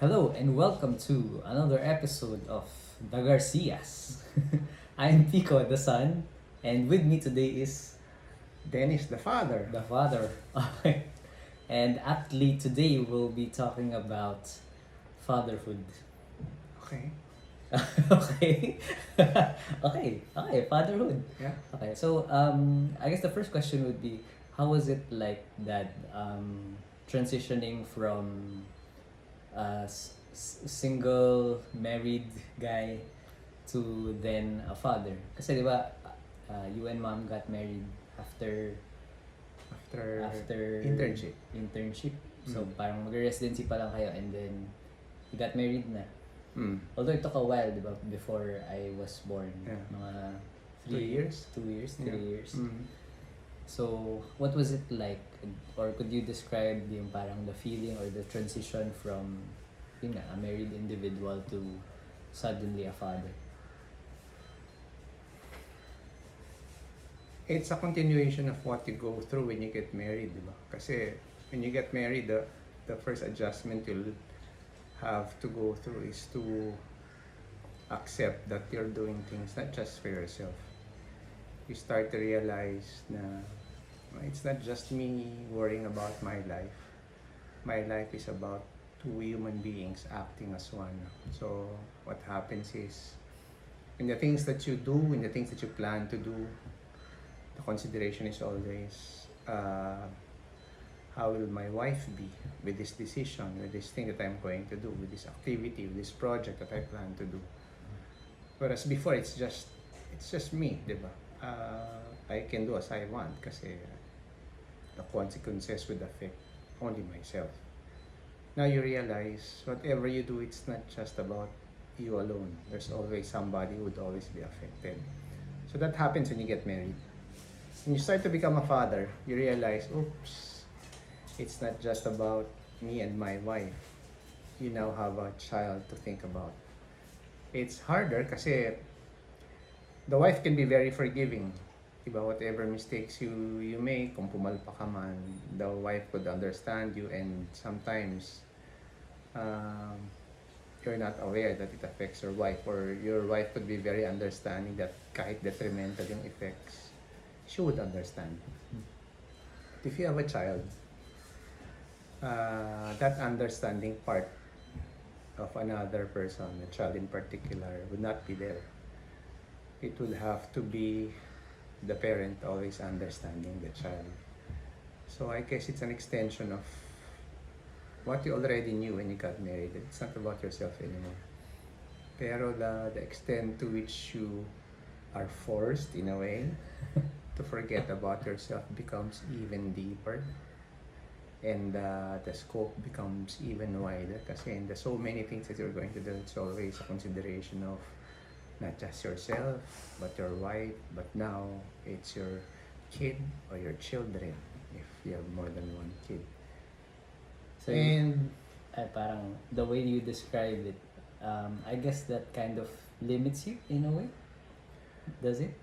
Hello and welcome to another episode of the Garcias. I'm Pico, the son, and with me today is Dennis, the father. the father. Okay. And aptly today we'll be talking about fatherhood. Okay. Okay. Okay, fatherhood. Yeah. Okay, so I guess the first question would be how was it like that transitioning from a single married guy to then a father? Kasi di ba you and mom got married after After internship. internship. So Mm. parang mag-residency pa lang kayo and then you got married na. Mm. Although it took a while, di ba, before I was born. Yeah. Mga 2 years? 3 Yeah. years. Mm. So, what was it like? Or could you describe yung parang the feeling or the transition from yun nga, a married individual to suddenly a father? It's a continuation of what you go through when you get married, di ba? Kasi when you get married, the first adjustment you'll have to go through is to accept that you're doing things not just for yourself. You start to realize na it's not just me worrying about my life. My life is about two human beings acting as one. So what happens is, in the things that you do, in the things that you plan to do, the consideration is always, how will my wife be with this decision, with this thing that I'm going to do, with this activity, with this project that I plan to do. Whereas before, it's just me, di ba? I can do as I want kasi the consequences would affect only myself. Now you realize whatever you do, it's not just about you alone. There's always somebody who would always be affected. So that happens when you get married. When you start to become a father, you realize, oops, it's not just about me and my wife. You now have a child to think about. It's harder kasi the wife can be very forgiving. Diba, whatever mistakes you make, kung pumalpak ka man, the wife could understand you, and sometimes you're not aware that it affects your wife, or your wife could be very understanding that kahit detrimental yung effects, she would understand. If you have a child, that understanding part of another person, a child in particular, would not be there. It will have to be the parent always understanding the child. So I guess it's an extension of what you already knew when you got married. It's not about yourself anymore. Pero the extent to which you are forced, in a way, to forget about yourself becomes even deeper. And the scope becomes even wider. Kasi in the so many things that you're going to do, it's always a consideration of not just yourself, but your wife, but now it's your kid or your children if you have more than one kid. So, And parang the way you describe it, I guess that kind of limits you in a way. Does it?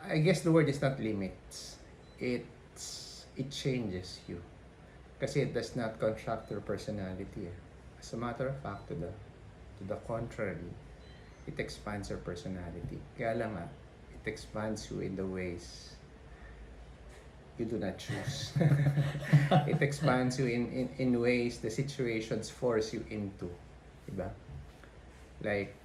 I guess the word is not limits. It changes you. Kasi it does not construct your personality. As a matter of fact, to the contrary, it expands your personality. Kaya lang nga, it expands you in the ways you do not choose. It expands you in ways the situations force you into. Diba? Like,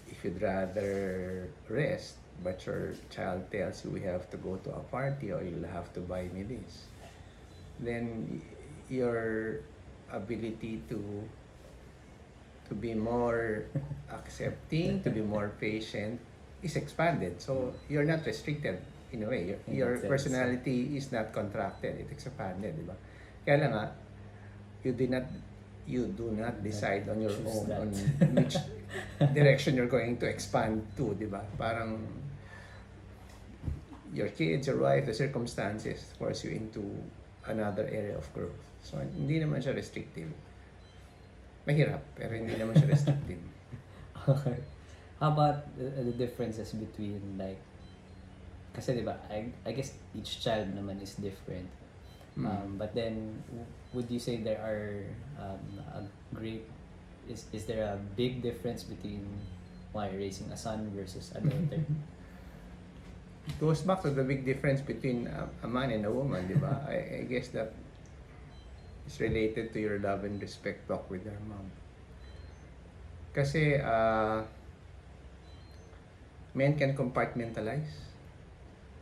if you'd rather rest, but your child tells you we have to go to a party or you'll have to buy me this, then your ability to be more accepting, to be more patient is expanded. So you're not restricted in a way. Your personality is not contracted, it's expanded, di ba? Kaya lang nga, you do not decide on your own on which direction you're going to expand to, di ba? Parang your kids, your wife, the circumstances force you into another area of growth. So hindi naman siya restrictive. Mahirap, pero hindi naman siya restrictive. Okay. How about the differences between like, kasi diba, I guess each child naman is different. But then, would you say there are a elaborate? Is there a big difference between why raising a son versus a daughter? It goes back to the big difference between a man and a woman, di ba? I guess that is related to your love and respect talk with your mom. Kasi men can compartmentalize.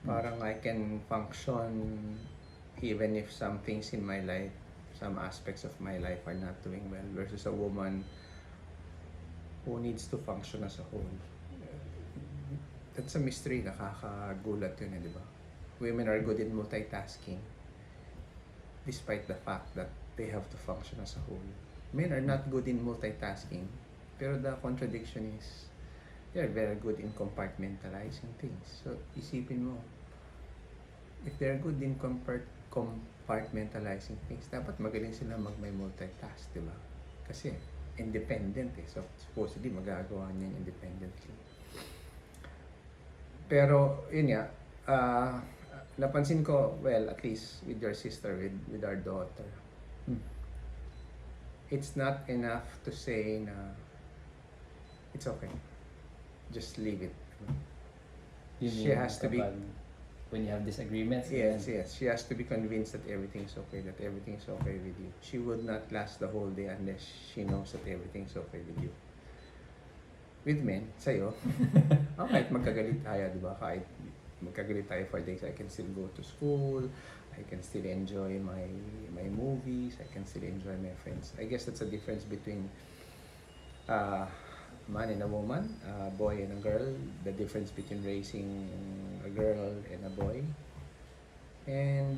Parang I can function even if some things in my life, some aspects of my life are not doing well, versus a woman who needs to function as a whole. That's a mystery, nakakagulat yun, di ba? Women are good in multitasking despite the fact that they have to function as a whole. Men are not good in multitasking, pero the contradiction is they're very good in compartmentalizing things. So, isipin mo, if they're good in compartmentalizing things, dapat magaling sila may multitask, di ba? Kasi independent eh. So, supposedly magagawa niya independently. Pero, yun nga, napansin ko, well, at least with your sister, with our daughter, it's not enough to say na it's okay. Just leave it. She has to be, when you have disagreements. Yes. She has to be convinced that everything's okay, with you. She would not last the whole day unless she knows that everything's okay with you. With men, sa'yo, kahit magkagalit tayo, di ba? Kahit magkagalit tayo for days, I can still go to school, I can still enjoy my movies, I can still enjoy my friends. I guess that's a difference between man and a woman, a boy and a girl, the difference between raising a girl and a boy. And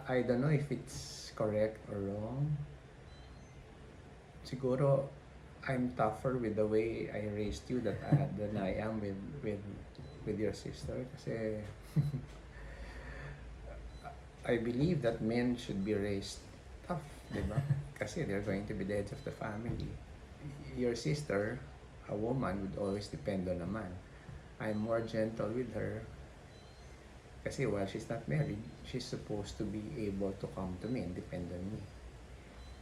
I don't know if it's correct or wrong. Siguro I'm tougher with the way I raised you than I am with your sister. Kasi I believe that men should be raised tough, di ba? Kasi they're going to be the heads of the family. Your sister, a woman, would always depend on a man. I'm more gentle with her kasi while she's not married, she's supposed to be able to come to me and depend on me.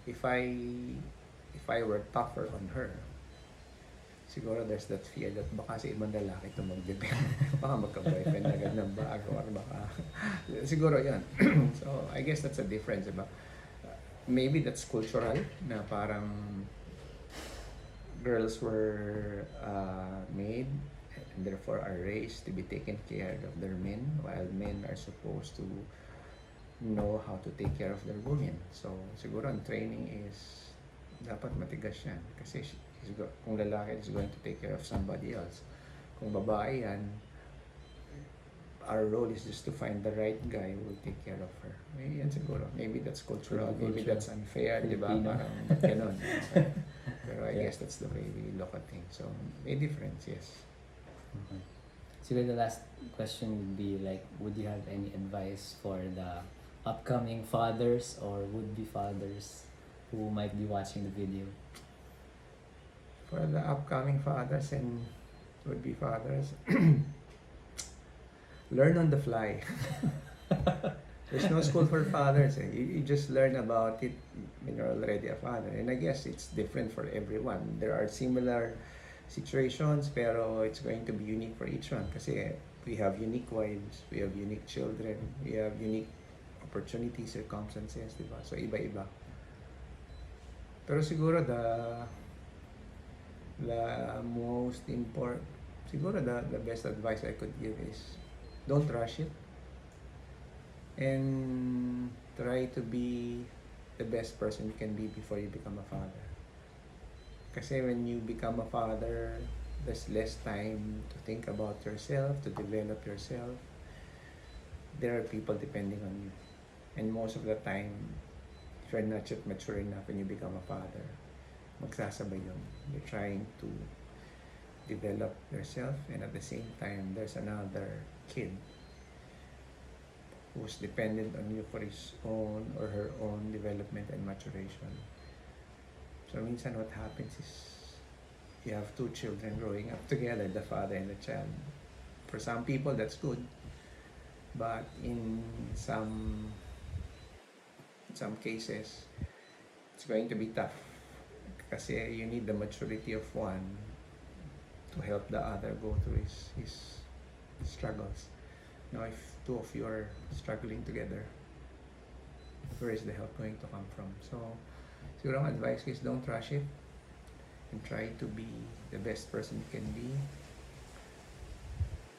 If I were tougher on her, siguro there's that fear that baka sa ibang lalaki ito mag-depend. Baka magka-boyfriend agad ng bago or baka siguro yan. So I guess that's a difference, diba? Maybe that's cultural na parang girls were made and therefore are raised to be taken care of their men, while men are supposed to know how to take care of their women. So siguro ang training is dapat matigas yan kasi kung lalaki is going to take care of somebody else, kung babae yan, our role is just to find the right guy who will take care of her. Yan siguro. Maybe that's cultural, maybe that's unfair, di ba? Parang ganun. Okay. Pero I guess that's the way we look at things. So, may difference, yes. Okay. So the last question would be like, would you have any advice for the upcoming fathers or would-be fathers who might be watching the video? For the upcoming fathers and would-be fathers, learn on the fly. There's no school for fathers. You just learn about it when you're already a father. And I guess it's different for everyone. There are similar situations, pero it's going to be unique for each one. Kasi we have unique wives, we have unique children, we have unique opportunities, circumstances, di ba? So iba-iba. Pero siguro the most important, siguro the best advice I could give is don't rush it and try to be the best person you can be before you become a father. Kasi when you become a father, there's less time to think about yourself, to develop yourself. There are people depending on you. And most of the time, if you're not yet mature enough when you become a father, magsasabay yun. You're trying to develop yourself and at the same time, there's another kid who's dependent on you for his own or her own development and maturation. So minsan what happens is you have two children growing up together, the father and the child. For some people that's good, but in some cases it's going to be tough. Kasi you need the maturity of one to help the other go through his struggles. If two of you are struggling together, where is the help going to come from? So, siguro ang advice is don't rush it and try to be the best person you can be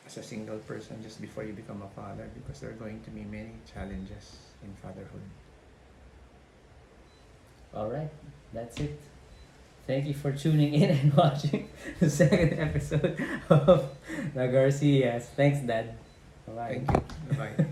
as a single person just before you become a father, because there are going to be many challenges in fatherhood. Alright, that's it. Thank you for tuning in and watching the second episode of the Garcias. Thanks, Dad. Bye-bye. Thank you. Bye.